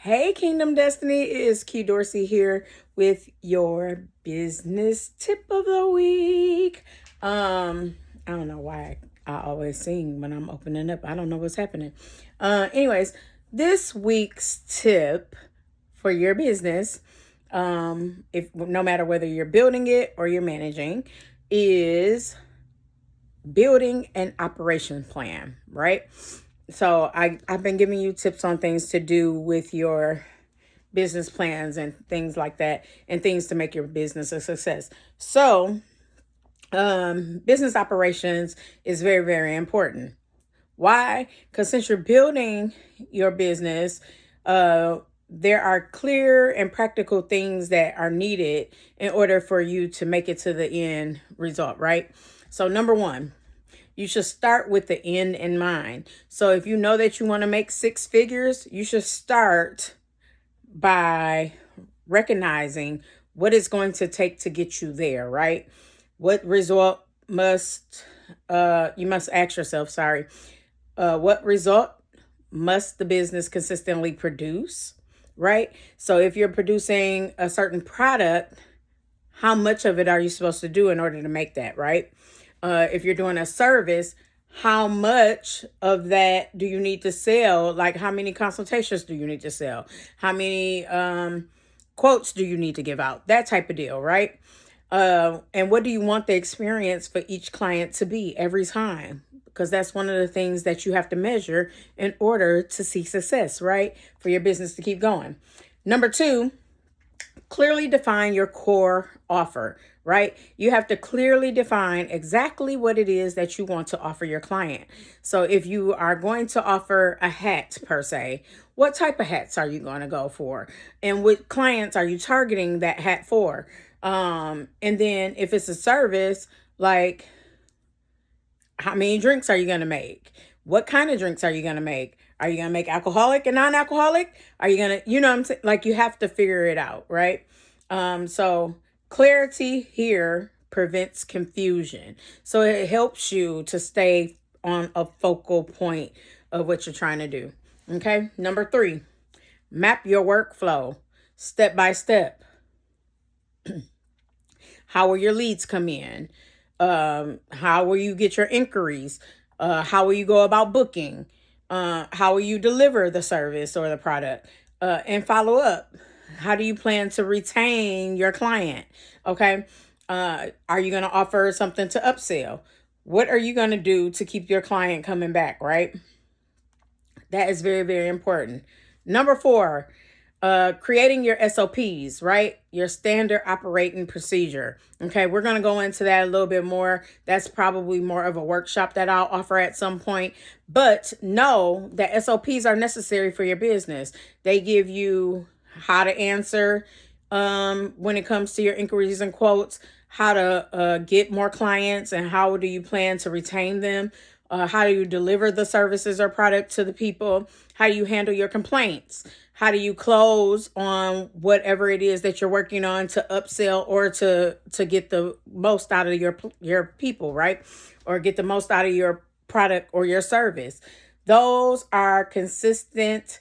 Hey, Kingdom Destiny, it is Key Dorsey here with your business tip of the week. I don't know why I always sing when I'm opening up. I don't know what's happening. Anyways, this week's tip for your business, if no matter whether you're building it or you're managing, is building an operation plan, right? So I've been giving you tips on things to do with your business plans and things like that, and things to make your business a success. So business operations is very, very important. Why? Because since you're building your business, there are clear and practical things that are needed in order for you to make it to the end result, right? So number one, you should start with the end in mind. So if you know that you want to make six figures, you should start by recognizing what it's going to take to get you there, right? What result must you must ask yourself, what result must the business consistently produce, right? So if you're producing a certain product, how much of it are you supposed to do in order to make that, right? If you're doing a service, how much of that do you need to sell? Like, how many consultations do you need to sell? How many quotes do you need to give out? That type of deal, right? And what do you want the experience for each client to be every time? Because that's one of the things that you have to measure in order to see success, right? For your business to keep going. Number two, clearly define your core offer, right? You have to clearly define exactly what it is that you want to offer your client. So if you are going to offer a hat per se, what type of hats are you going to go for? And what clients are you targeting that hat for? And then if it's a service, like, how many drinks are you going to make? What kind of drinks are you going to make? Are you going to make alcoholic and non-alcoholic? Are you going to, you know what I'm saying? Like, you have to figure it out, right? So clarity here prevents confusion. So it helps you to stay on a focal point of what you're trying to do. Okay. Number three, map your workflow step by step. How will your leads come in? How will you get your inquiries? How will you go about booking? How will you deliver the service or the product? And follow up. How do you plan to retain your client? Okay. Are you going to offer something to upsell? What are you going to do to keep your client coming back, right? That is very, very important. Number four, creating your SOPs, right? Your standard operating procedure. Okay, we're going to go into that a little bit more. That's probably more of a workshop that I'll offer at some point. But know that SOPs are necessary for your business. They give you how to answer when it comes to your inquiries and quotes, how to get more clients, and how do you plan to retain them. How do you deliver the services or product to the people? How do you handle your complaints? How do you close on whatever it is that you're working on to upsell or to get the most out of your people, right? Or get the most out of your product or your service. Those are consistent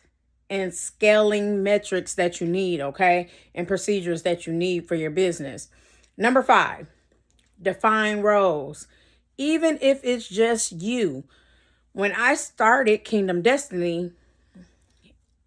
and scaling metrics that you need, okay? And procedures that you need for your business. Number five, define roles. Even if it's just you. When I started Kingdom Destiny,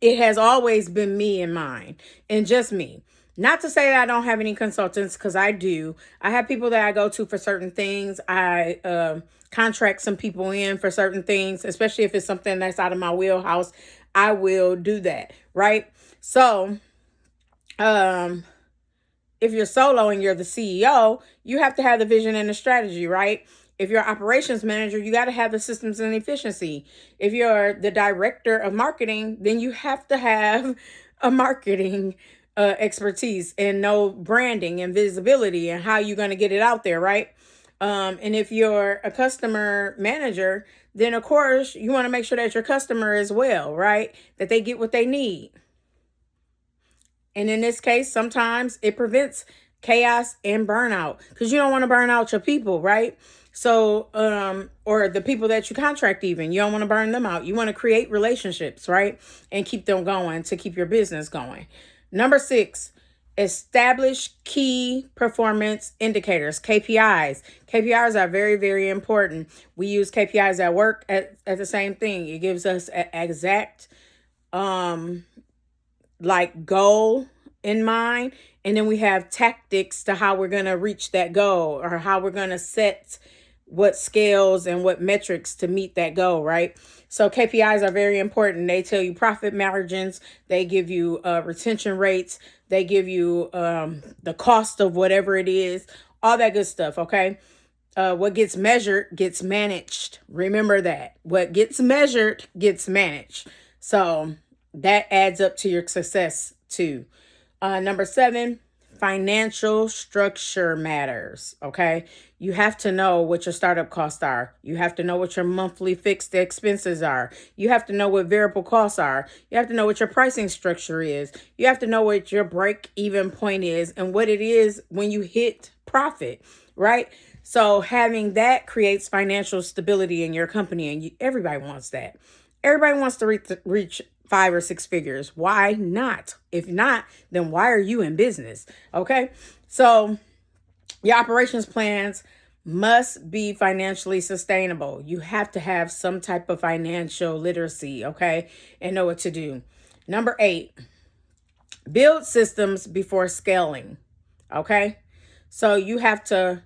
it has always been me in mind and just me. Not to say that I don't have any consultants, because I do. I have people that I go to for certain things. I contract some people in for certain things, especially if it's something that's out of my wheelhouse. I will do that, right? So, if you're solo and you're the CEO, you have to have the vision and the strategy, right? If you're operations manager, you got to have the systems and efficiency. If you're the director of marketing, then you have to have a marketing expertise and know branding and visibility and how you're going to get it out there, right? And if you're a customer manager, then of course you want to make sure that your customer is well, right? That they get what they need. And in this case, sometimes it prevents chaos and burnout because you don't want to burn out your people, right? So, or the people that you contract, even, you don't want to burn them out. You want to create relationships, right? And keep them going to keep your business going. Number 6, establish key performance indicators, KPIs. KPIs are very, very important. We use KPIs at work at the same thing. It gives us an exact, like, goal in mind. And then we have tactics to how we're going to reach that goal, or how we're going to set what scales and what metrics to meet that goal, right? So KPIs are very important. They tell you profit margins. They give you retention rates. They give you the cost of whatever it is, all that good stuff, okay? What gets measured gets managed. Remember that. What gets measured gets managed. So that adds up to your success too. Number 7, financial structure matters. Okay. You have to know what your startup costs are. You have to know what your monthly fixed expenses are. You have to know what variable costs are. You have to know what your pricing structure is. You have to know what your break even point is and what it is when you hit profit, right? So having that creates financial stability in your company, and everybody wants that. Everybody wants to reach 5 or 6 figures. Why not? If not, then why are you in business? Okay. So your operations plans must be financially sustainable. You have to have some type of financial literacy, okay, and know what to do. Number 8, build systems before scaling. Okay. So you have to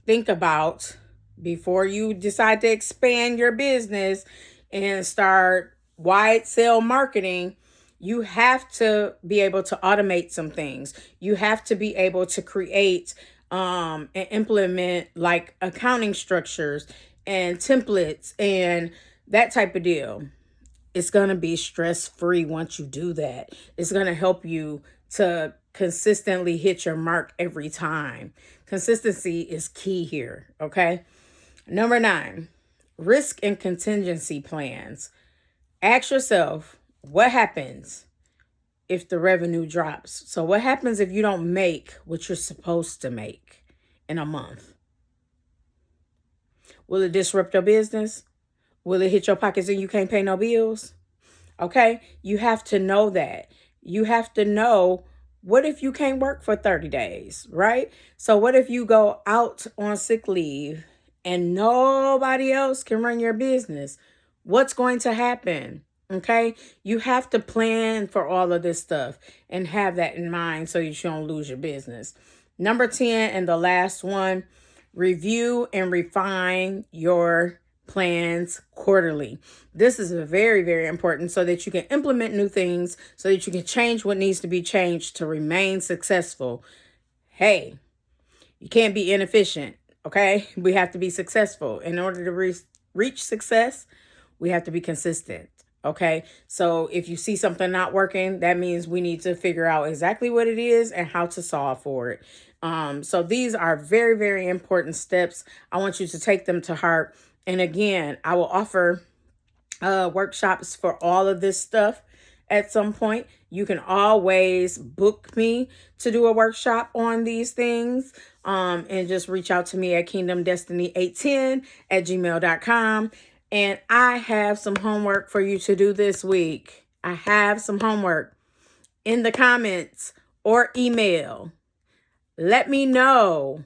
think about, before you decide to expand your business and start wide sale marketing, you have to be able to automate some things. You have to be able to create and implement, like, accounting structures and templates and that type of deal. It's going to be stress-free once you do that. It's going to help you to consistently hit your mark every time. Consistency is key here, okay? Number 9, risk and contingency plans. Ask yourself, what happens if the revenue drops? So what happens if you don't make what you're supposed to make in a month? Will it disrupt your business? Will it hit your pockets and you can't pay no bills? Okay, you have to know that. You have to know, what if you can't work for 30 days, right? So what if you go out on sick leave and nobody else can run your business? What's going to happen? Okay, you have to plan for all of this stuff and have that in mind so you don't lose your business. Number 10, and the last one, review and refine your plans quarterly. This is very, very important so that you can implement new things, so that you can change what needs to be changed to remain successful. Hey, you can't be inefficient, okay? We have to be successful. In order to reach success, we have to be consistent, okay? So if you see something not working, that means we need to figure out exactly what it is and how to solve for it. So these are very, very important steps. I want you to take them to heart. And again, I will offer workshops for all of this stuff at some point. You can always book me to do a workshop on these things, and just reach out to me at kingdomdestiny810@gmail.com. And I have some homework for you to do this week. I have some homework in the comments or email. Let me know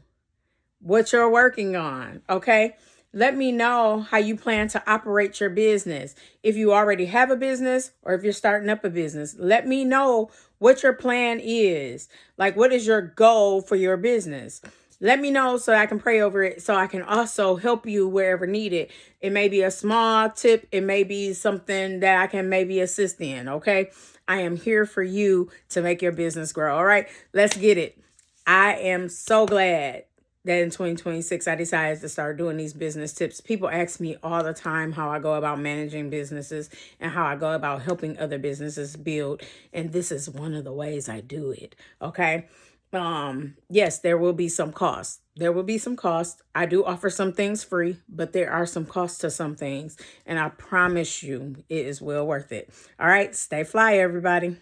what you're working on, okay? Let me know how you plan to operate your business. If you already have a business or if you're starting up a business, let me know what your plan is. Like, what is your goal for your business? Let me know so I can pray over it, so I can also help you wherever needed. It may be a small tip. It may be something that I can maybe assist in, okay? I am here for you to make your business grow, all right? Let's get it. I am so glad that in 2026, I decided to start doing these business tips. People ask me all the time how I go about managing businesses and how I go about helping other businesses build. And this is one of the ways I do it. Okay. Yes, there will be some costs. There will be some costs. I do offer some things free, but there are some costs to some things. And I promise you it is well worth it. All right. Stay fly, everybody.